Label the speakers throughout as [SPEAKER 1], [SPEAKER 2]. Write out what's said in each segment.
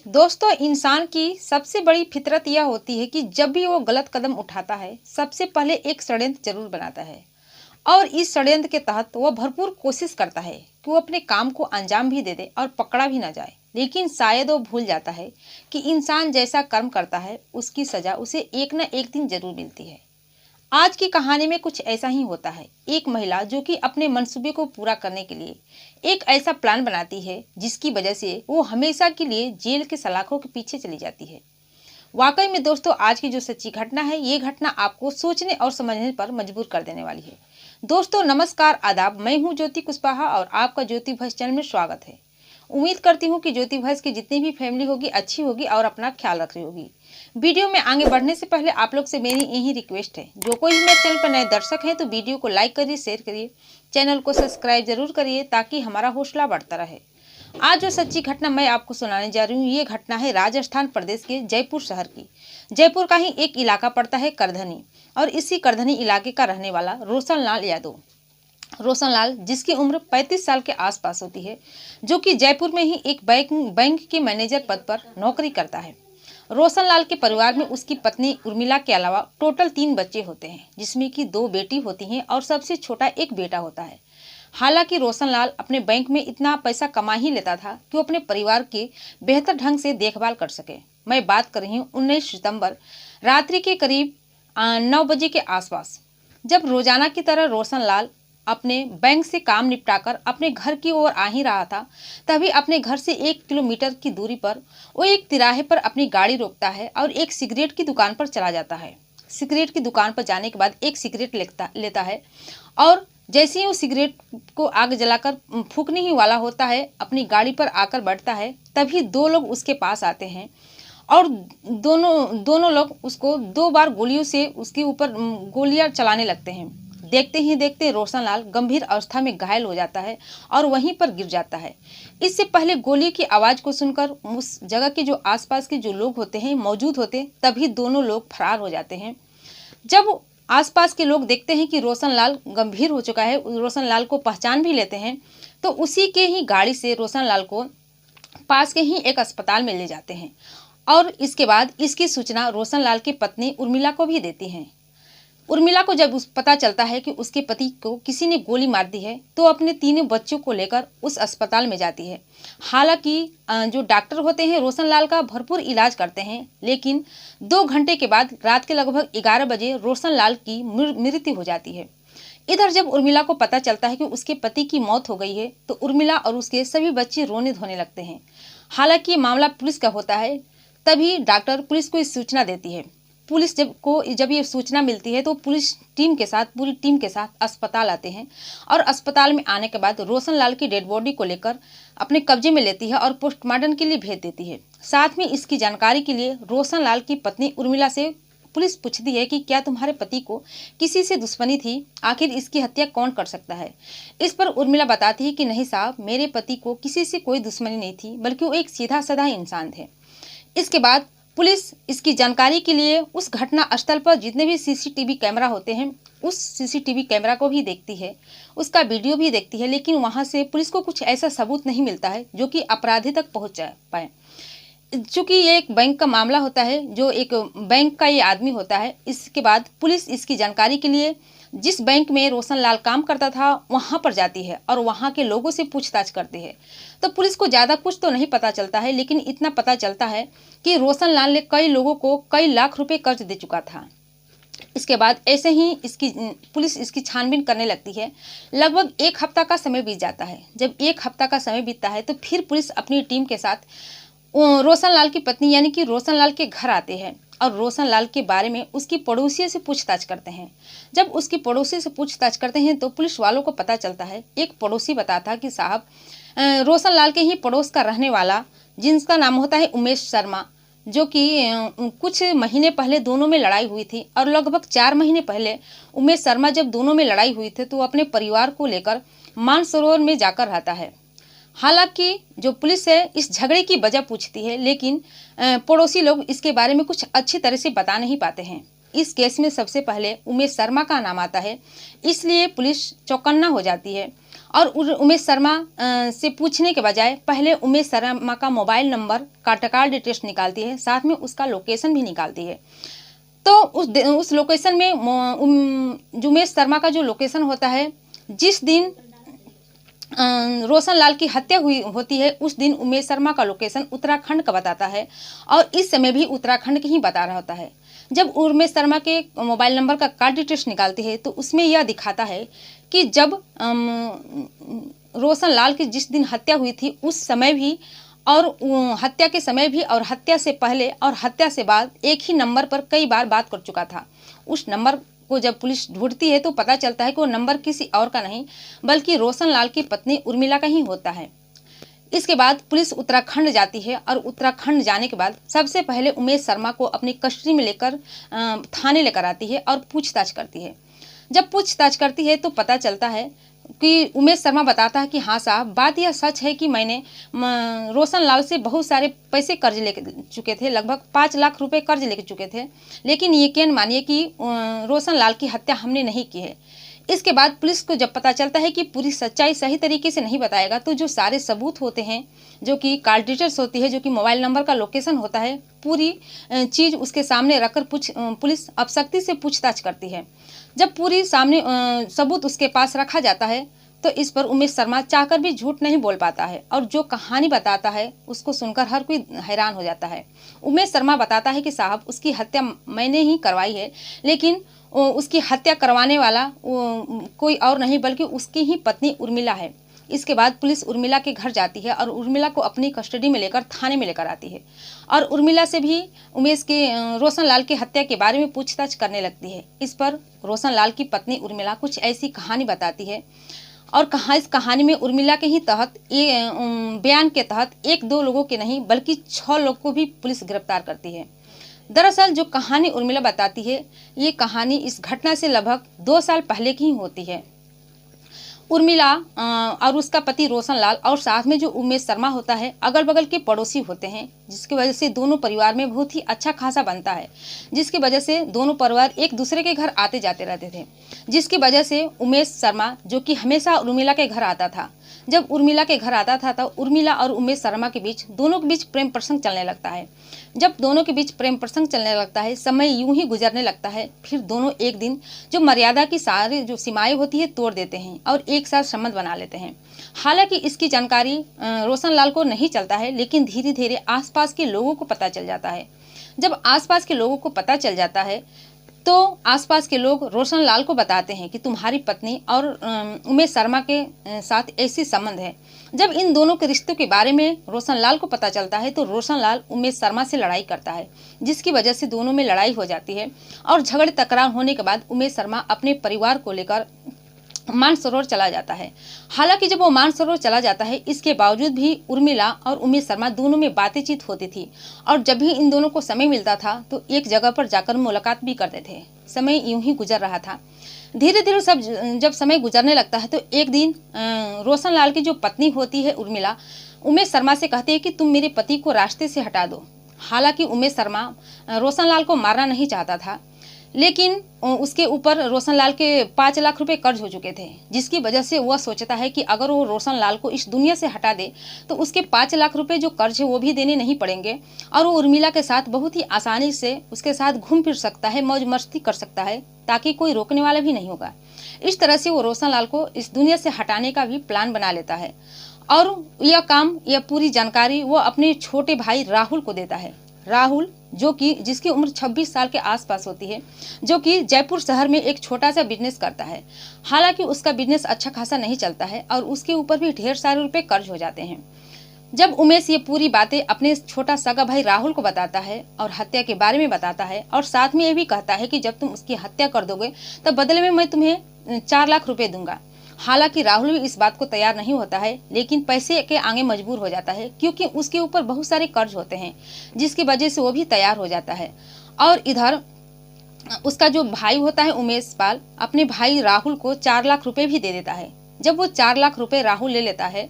[SPEAKER 1] दोस्तों, इंसान की सबसे बड़ी फितरत यह होती है कि जब भी वो गलत कदम उठाता है, सबसे पहले एक षड्यंत्र जरूर बनाता है। और इस षड्यंत्र के तहत वह भरपूर कोशिश करता है कि वो अपने काम को अंजाम भी दे दे और पकड़ा भी ना जाए। लेकिन शायद वो भूल जाता है कि इंसान जैसा कर्म करता है, उसकी सजा उसे एक न एक दिन जरूर मिलती है। आज की कहानी में कुछ ऐसा ही होता है। एक महिला जो कि अपने मंसूबे को पूरा करने के लिए एक ऐसा प्लान बनाती है जिसकी वजह से वो हमेशा के लिए जेल के सलाखों के पीछे चली जाती है। वाकई में दोस्तों, आज की जो सच्ची घटना है, ये घटना आपको सोचने और समझने पर मजबूर कर देने वाली है। दोस्तों नमस्कार, आदाब। मैं हूँ ज्योति कुशवाहा और आपका ज्योति भस चैनल में स्वागत है। उम्मीद करती हूँ कि ज्योति भस की जितनी भी फैमिली होगी अच्छी होगी और अपना ख्याल रख रही होगी। वीडियो में आगे बढ़ने से पहले आप लोग से मेरी यही रिक्वेस्ट है, जो कोई भी मेरे चैनल पर नए दर्शक हैं तो वीडियो को लाइक करिए, शेयर करिए, चैनल को सब्सक्राइब जरूर करिए ताकि हमारा हौसला बढ़ता रहे। आज जो सच्ची घटना मैं आपको सुनाने जा रही हूँ, ये घटना है राजस्थान प्रदेश के जयपुर शहर की। जयपुर का ही एक इलाका पड़ता है करधनी, और इसी करधनी इलाके का रहने वाला रोशनलाल यादव, रोशनलाल जिसकी उम्र 35 साल के आसपास होती है, जो कि जयपुर में ही एक बैंक के मैनेजर पद पर नौकरी करता है। रोशनलाल के परिवार में उसकी पत्नी उर्मिला के अलावा टोटल 3 बच्चे होते हैं, जिसमें कि 2 बेटी होती हैं और सबसे छोटा एक बेटा होता है। हालांकि रोशनलाल अपने बैंक में इतना पैसा कमा ही लेता था कि वो अपने परिवार की बेहतर ढंग से देखभाल कर सके। मैं बात कर रही हूँ 19 सितंबर रात्रि के करीब 9 बजे के आसपास, जब रोजाना की तरह रोशनलाल अपने बैंक से काम निपटाकर अपने घर की ओर आ ही रहा था, तभी अपने घर से 1 किलोमीटर की दूरी पर वो एक तिराहे पर अपनी गाड़ी रोकता है और एक सिगरेट की दुकान पर चला जाता है। सिगरेट की दुकान पर जाने के बाद एक सिगरेट लेता है और जैसे ही वो सिगरेट को आग जलाकर फूकने ही वाला होता है, अपनी गाड़ी पर आकर बैठता है, तभी 2 लोग उसके पास आते हैं और दोनों लोग उसको 2 बार गोलियों से उसके ऊपर गोलियां चलाने लगते हैं। देखते ही देखते रोशनलाल गंभीर अवस्था में घायल हो जाता है और वहीं पर गिर जाता है। इससे पहले गोली की आवाज को सुनकर उस जगह के जो आसपास के जो लोग होते हैं मौजूद होते, तभी दोनों लोग फरार हो जाते हैं। जब आसपास के लोग देखते हैं कि रोशनलाल गंभीर हो चुका है, रोशनलाल को पहचान भी लेते हैं, तो उसी के ही गाड़ी से रोशनलाल को पास के ही एक अस्पताल में ले जाते हैं और इसके बाद इसकी सूचना रोशनलाल की पत्नी उर्मिला को भी देती हैं। उर्मिला को जब पता चलता है कि उसके पति को किसी ने गोली मार दी है, तो अपने 3 बच्चों को लेकर उस अस्पताल में जाती है। हालांकि जो डॉक्टर होते हैं रोशनलाल का भरपूर इलाज करते हैं, लेकिन 2 घंटे के बाद रात के लगभग 11 बजे रोशनलाल की मृत्यु हो जाती है। इधर जब उर्मिला को पता चलता है कि उसके पति की मौत हो गई है, तो उर्मिला और उसके सभी बच्चे रोने धोने लगते हैं। हालांकि मामला पुलिस का होता है, तभी डॉक्टर पुलिस को इस सूचना देती है। पुलिस जब ये सूचना मिलती है तो पूरी टीम के साथ अस्पताल आते हैं और अस्पताल में आने के बाद रोशनलाल की डेड बॉडी को लेकर अपने कब्जे में लेती है और पोस्टमार्टम के लिए भेज देती है। साथ में इसकी जानकारी के लिए रोशनलाल की पत्नी उर्मिला से पुलिस पूछती है कि क्या तुम्हारे पति को किसी से दुश्मनी थी, आखिर इसकी हत्या कौन कर सकता है। इस पर उर्मिला बताती है कि नहीं साहब, मेरे पति को किसी से कोई दुश्मनी नहीं थी, बल्कि वो एक सीधा साधा इंसान थे। इसके बाद पुलिस इसकी जानकारी के लिए उस घटना स्थल पर जितने भी सीसीटीवी कैमरा होते हैं, उस सीसीटीवी कैमरा को भी देखती है, उसका वीडियो भी देखती है, लेकिन वहां से पुलिस को कुछ ऐसा सबूत नहीं मिलता है जो कि अपराधी तक पहुंच पाए। चूंकि ये एक बैंक का मामला होता है, जो एक बैंक का ये आदमी होता है। इसके बाद पुलिस इसकी जानकारी के लिए जिस बैंक में रोशनलाल काम करता था वहां पर जाती है और वहां के लोगों से पूछताछ करती है। तो पुलिस को ज़्यादा कुछ तो नहीं पता चलता है, लेकिन इतना पता चलता है कि रोशनलाल ने कई लोगों को कई लाख रुपए कर्ज दे चुका था। इसके बाद ऐसे ही पुलिस इसकी छानबीन करने लगती है। लगभग 1 हफ्ता का समय बीत जाता है। जब 1 हफ्ता का समय बीतता है तो फिर पुलिस अपनी टीम के साथ रोशनलाल की पत्नी यानी कि रोशनलाल के घर आते हैं और रोशनलाल के बारे में उसकी पड़ोसी से पूछताछ करते हैं। जब उसकी पड़ोसी से पूछताछ करते हैं तो पुलिस वालों को पता चलता है, एक पड़ोसी बताता कि साहब, रोशनलाल के ही पड़ोस का रहने वाला जिसका नाम होता है उमेश शर्मा, जो कि कुछ महीने पहले दोनों में लड़ाई हुई थी और लगभग 4 महीने पहले उमेश शर्मा जब दोनों में लड़ाई हुई थी तो वो अपने परिवार को लेकर मानसरोवर में जाकर रहता है। हालांकि जो पुलिस है इस झगड़े की वजह पूछती है, लेकिन पड़ोसी लोग इसके बारे में कुछ अच्छी तरह से बता नहीं पाते हैं। इस केस में सबसे पहले उमेश शर्मा का नाम आता है, इसलिए पुलिस चौकन्ना हो जाती है और उमेश शर्मा से पूछने के बजाय पहले उमेश शर्मा का मोबाइल नंबर का टकाल डिटेल्स निकालती है, साथ में उसका लोकेशन भी निकालती है। तो उस लोकेशन में जो उमेश शर्मा का जो लोकेशन होता है, जिस दिन रोशन लाल की हत्या हुई होती है उस दिन उमेश शर्मा का लोकेशन उत्तराखंड का बताता है और इस समय भी उत्तराखंड की ही बता रहा होता है। जब उमेश शर्मा के मोबाइल नंबर का कार्ड डिटेल्स निकालती है तो उसमें यह दिखाता है कि जब रोशन लाल की जिस दिन हत्या हुई थी उस समय भी और हत्या के समय भी और हत्या से पहले और हत्या से बाद एक ही नंबर पर कई बार बात कर चुका था। उस नंबर को जब पुलिस ढूंढती है तो पता चलता है कि वो नंबर किसी और का नहीं बल्कि रोशन लाल की पत्नी उर्मिला का ही होता है। इसके बाद पुलिस उत्तराखंड जाती है और उत्तराखंड जाने के बाद सबसे पहले उमेश शर्मा को अपनी कस्टडी में लेकर थाने लेकर आती है और पूछताछ करती है। जब पूछताछ करती है तो पता चलता है कि उमेश शर्मा बताता है कि हाँ साहब, बात यह सच है कि मैंने रोशन लाल से बहुत सारे पैसे कर्ज ले चुके थे, लगभग 5 लाख रुपए कर्ज ले चुके थे, लेकिन यकीन मानिए कि रोशन लाल की हत्या हमने नहीं की है। इसके बाद पुलिस को जब पता चलता है कि पूरी सच्चाई सही तरीके से नहीं बताएगा तो जो सारे सबूत होते हैं, जो कि कार्ड डिटेल्स होती है, जो कि मोबाइल नंबर का लोकेशन होता है, पूरी चीज़ उसके सामने रखकर पुलिस अब सख्ती से पूछताछ करती है। जब पूरी सामने सबूत उसके पास रखा जाता है तो इस पर उमेश शर्मा चाहकर भी झूठ नहीं बोल पाता है और जो कहानी बताता है उसको सुनकर हर कोई हैरान हो जाता है। उमेश शर्मा बताता है कि साहब, उसकी हत्या मैंने ही करवाई है, लेकिन उसकी हत्या करवाने वाला कोई और नहीं बल्कि उसकी ही पत्नी उर्मिला है। इसके बाद पुलिस उर्मिला के घर जाती है और उर्मिला को अपनी कस्टडी में लेकर थाने में लेकर आती है और उर्मिला से भी रोशन लाल की हत्या के बारे में पूछताछ करने लगती है। इस पर रोशन लाल की पत्नी उर्मिला कुछ ऐसी कहानी बताती है और इस कहानी में उर्मिला के ही तहत बयान के तहत 1-2 लोगों के नहीं बल्कि 6 लोग को भी पुलिस गिरफ्तार करती है। दरअसल जो कहानी उर्मिला बताती है, ये कहानी इस घटना से लगभग 2 साल पहले की ही होती है। उर्मिला और उसका पति रोशन लाल और साथ में जो उमेश शर्मा होता है अगल बगल के पड़ोसी होते हैं, जिसकी वजह से दोनों परिवार में बहुत ही अच्छा खासा बनता है, जिसकी वजह से दोनों परिवार एक दूसरे के घर आते जाते रहते थे, जिसकी वजह से उमेश शर्मा जो कि हमेशा उर्मिला के घर आता था, जब उर्मिला के घर आता था तो उर्मिला और उमेश शर्मा के बीच दोनों के बीच प्रेम प्रसंग चलने लगता है। जब दोनों के बीच प्रेम प्रसंग चलने लगता है, समय यूं ही गुजरने लगता है, फिर दोनों एक दिन जो मर्यादा की सारी जो सीमाएं होती है तोड़ देते हैं और एक साथ संबंध बना लेते हैं। हालांकि इसकी जानकारी रोशन लाल को नहीं चलता है, लेकिन धीरे धीरे आसपास के लोगों को पता चल जाता है। जब आसपास के लोगों को पता चल जाता है तो आसपास के लोग रोशन लाल को बताते हैं कि तुम्हारी पत्नी और उमेश शर्मा के साथ ऐसी संबंध है। जब इन दोनों के रिश्तों के बारे में रोशन लाल को पता चलता है तो रोशन लाल उमेश शर्मा से लड़ाई करता है, जिसकी वजह से दोनों में लड़ाई हो जाती है और झगड़े तकरार होने के बाद उमेश शर्मा अपने परिवार को लेकर मानसरोवर चला जाता है। हालांकि जब वो मानसरोवर चला जाता है, इसके बावजूद भी उर्मिला और उमेश शर्मा दोनों में बातचीत होती थी और जब भी इन दोनों को समय मिलता था तो एक जगह पर जाकर मुलाकात भी करते थे। समय यूं ही गुजर रहा था। धीरे धीरे सब जब समय गुजरने लगता है तो एक दिन रोशन लाल की जो पत्नी होती है उर्मिला, उमेश शर्मा से कहती है कि तुम मेरे पति को रास्ते से हटा दो। हालांकि उमेश शर्मा रोशन लाल को मारना नहीं चाहता था, लेकिन उसके ऊपर रोशन लाल के 5 लाख रुपए कर्ज हो चुके थे, जिसकी वजह से वह सोचता है कि अगर वो रोशन लाल को इस दुनिया से हटा दे तो उसके 5 लाख रुपए जो कर्ज है वो भी देने नहीं पड़ेंगे और वो उर्मिला के साथ बहुत ही आसानी से उसके साथ घूम फिर सकता है, मौज मस्ती कर सकता है, ताकि कोई रोकने वाला भी नहीं होगा। इस तरह से वो रोशन लाल को इस दुनिया से हटाने का भी प्लान बना लेता है और यह पूरी जानकारी वो अपने छोटे भाई राहुल को देता है। राहुल जो कि जिसकी उम्र 26 साल के आसपास होती है, जो कि जयपुर शहर में एक छोटा सा बिजनेस करता है। हालांकि उसका बिजनेस अच्छा खासा नहीं चलता है और उसके ऊपर भी ढेर सारे रुपए कर्ज हो जाते हैं। जब उमेश ये पूरी बातें अपने छोटा सगा भाई राहुल को बताता है और हत्या के बारे में बताता है और साथ में ये भी कहता है कि जब तुम उसकी हत्या कर दोगे तब बदले में मैं तुम्हें 4 लाख रुपए दूंगा। हालांकि राहुल भी इस बात को तैयार नहीं होता है, लेकिन पैसे के आगे मजबूर हो जाता है क्योंकि उसके ऊपर बहुत सारे कर्ज होते हैं, जिसकी वजह से वो भी तैयार हो जाता है। और इधर उसका जो भाई होता है उमेश पाल अपने भाई राहुल को 4 लाख रुपए भी दे देता है। जब वो 4 लाख रुपए राहुल ले लेता है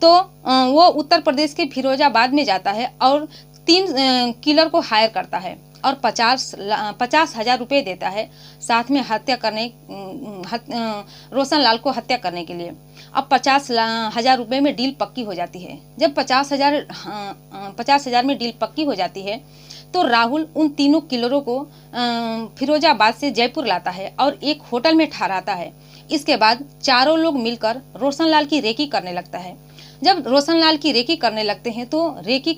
[SPEAKER 1] तो वो उत्तर प्रदेश के फिरोजाबाद में जाता है और 3 किलर को हायर करता है और 50,000 रुपये देता है, साथ में रोशन लाल को हत्या करने के लिए। अब 50,000 रुपये में डील पक्की हो जाती है। जब 50,000 में डील पक्की हो जाती है तो राहुल उन तीनों किलरों को फिरोजाबाद से जयपुर लाता है और एक होटल में ठहराता है। इसके बाद चारों लोग मिलकर रोशनलाल की रेकी करने लगता है। जब रोशनलाल की रेकी करने लगते हैं तो रेकी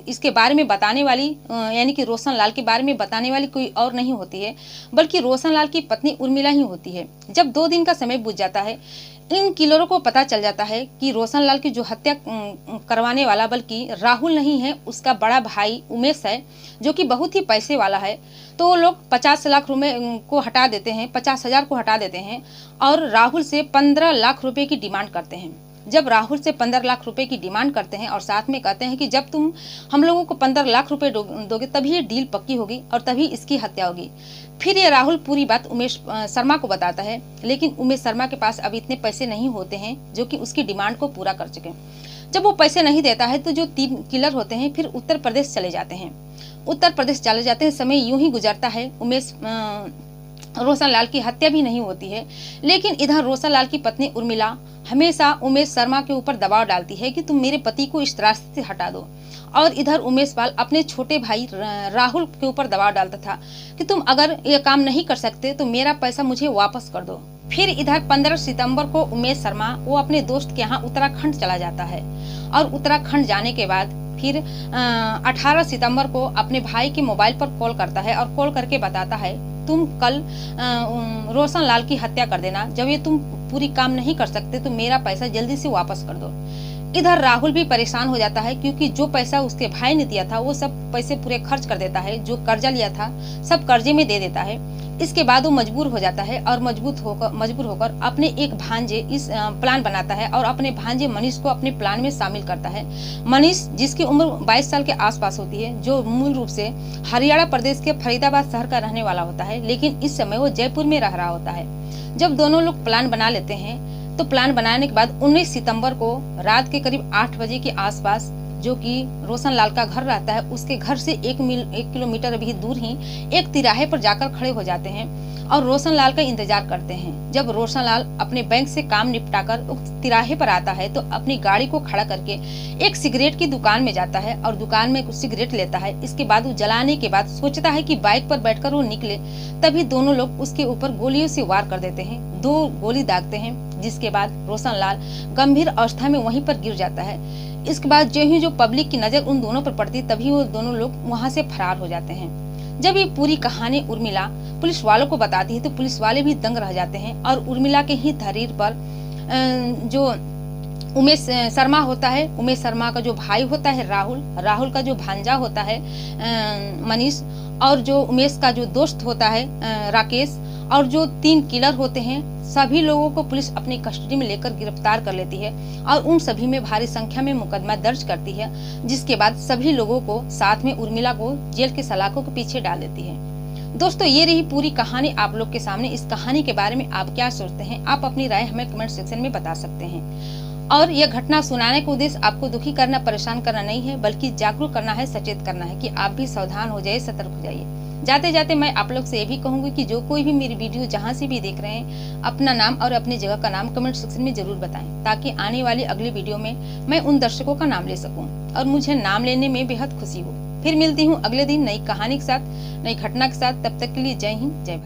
[SPEAKER 1] इसके बारे में बताने वाली यानी कि रोशनलाल के बारे में बताने वाली कोई और नहीं होती है, बल्कि रोशनलाल की पत्नी उर्मिला ही होती है। जब 2 दिन का समय बीत जाता है, इन किलरों को पता चल जाता है कि रोशनलाल की जो हत्या करवाने वाला बल्कि राहुल नहीं है, उसका बड़ा भाई उमेश है, जो कि बहुत ही पैसे वाला है। तो वो लोग 50 लाख रुपए को हटा देते हैं, 50,000 को हटा देते हैं और राहुल से 15 लाख रुपए की डिमांड करते हैं। जब राहुल से 15 लाख रुपए की डिमांड करते हैं और साथ में कहते हैं कि जब तुम हम लोगों को 15 लाख रुपए दोगे तभी ये डील पक्की होगी और तभी इसकी हत्या होगी। फिर ये राहुल पूरी बात उमेश शर्मा को बताता है, लेकिन उमेश शर्मा के पास अभी इतने पैसे नहीं होते हैं जो कि उसकी डिमांड को पूरा कर सके। जब वो पैसे नहीं देता है तो जो 3 किलर होते हैं फिर उत्तर प्रदेश चले जाते हैं। उत्तर प्रदेश चले जाते हैं, समय यूं ही गुजरता है। रोशनलाल की हत्या भी नहीं होती है, लेकिन इधर रोशनलाल की पत्नी उर्मिला हमेशा उमेश शर्मा के ऊपर दबाव डालती है कि तुम मेरे पति को इस रास्ते से हटा दो। और इधर उमेश पाल अपने छोटे भाई राहुल के ऊपर दबाव डालता था कि तुम अगर ये काम नहीं कर सकते तो मेरा पैसा मुझे वापस कर दो। फिर इधर 15 सितंबर को उमेश शर्मा वो अपने दोस्त के यहाँ उत्तराखंड चला जाता है और उत्तराखंड जाने के बाद फिर 18 सितंबर को अपने भाई के मोबाइल पर कॉल करता है और कॉल करके बताता है तुम कल रोशनलाल की हत्या कर देना। जब ये तुम पूरी काम नहीं कर सकते तो मेरा पैसा जल्दी से वापस कर दो। इधर राहुल भी परेशान हो जाता है क्योंकि जो पैसा उसके भाई ने दिया था वो सब पैसे पूरे खर्च कर देता है। जो कर्जा लिया था सब कर्जे में दे देता है। इसके बाद वो मजबूर हो जाता है और मजबूर होकर अपने एक भांजे इस प्लान बनाता है और अपने भांजे मनीष को अपने प्लान में शामिल करता है। मनीष जिसकी उम्र 22 साल के आसपास होती है, जो मूल रूप से हरियाणा प्रदेश के फरीदाबाद शहर का रहने वाला होता है, लेकिन इस समय वो जयपुर में रह रहा होता है। जब दोनों लोग प्लान बना लेते हैं तो प्लान बनाने के बाद 19 सितंबर को रात के करीब 8 बजे के आसपास, जो कि रोशनलाल का घर रहता है, उसके घर से 1 किलोमीटर अभी दूर ही एक तिराहे पर जाकर खड़े हो जाते हैं और रोशनलाल का इंतजार करते हैं। जब रोशनलाल अपने बैंक से काम निपटाकर उस तिराहे पर आता है तो अपनी गाड़ी को खड़ा करके एक सिगरेट की दुकान में जाता है और दुकान में कुछ सिगरेट लेता है। इसके बाद वो जलाने के बाद सोचता है कि बाइक पर बैठकर वो निकले, तभी दोनों लोग उसके ऊपर गोलियों से वार कर देते हैं। 2 गोली दागते हैं, जिसके बाद रोशनलाल गंभीर अवस्था में वहीं पर गिर जाता है। इसके बाद जो पब्लिक की नजर उन दोनों पर पड़ती तभी वो दोनों लोग वहां से फरार हो जाते हैं। जब ये पूरी कहानी उर्मिला पुलिस वालों को बताती है तो पुलिस वाले भी दंग रह जाते हैं और उर्मिला के ही तहरीर पर जो उमेश शर्मा होता है, उमेश शर्मा का जो भाई होता है राहुल का जो भांजा होता है मनीष, और जो उमेश का जो दोस्त होता है राकेश, और जो 3 किलर होते हैं, सभी लोगों को पुलिस अपनी कस्टडी में लेकर गिरफ्तार कर लेती है और उन सभी में भारी संख्या में मुकदमा दर्ज करती है। जिसके बाद सभी लोगों को साथ में उर्मिला को जेल के सलाखों के पीछे डाल देती है। दोस्तों, ये रही पूरी कहानी आप लोग के सामने। इस कहानी के बारे में आप क्या सोचते हैं? आप अपनी राय हमें कमेंट सेक्शन में बता सकते हैं। और यह घटना सुनाने का उद्देश्य आपको दुखी करना, परेशान करना नहीं है, बल्कि जागरूक करना है, सचेत करना है कि आप भी सावधान हो जाइए, सतर्क हो जाइए। जाते जाते मैं आप लोग से ये भी कहूंगी कि जो कोई भी मेरी वीडियो जहां से भी देख रहे हैं, अपना नाम और अपनी जगह का नाम कमेंट सेक्शन में जरूर बताएं, ताकि आने वाली अगली वीडियो में मैं उन दर्शकों का नाम ले सकूं और मुझे नाम लेने में बेहद खुशी हो। फिर मिलती हूँ अगले दिन नई कहानी के साथ, नई घटना के साथ। तब तक के लिए जय हिंद, जय भारत।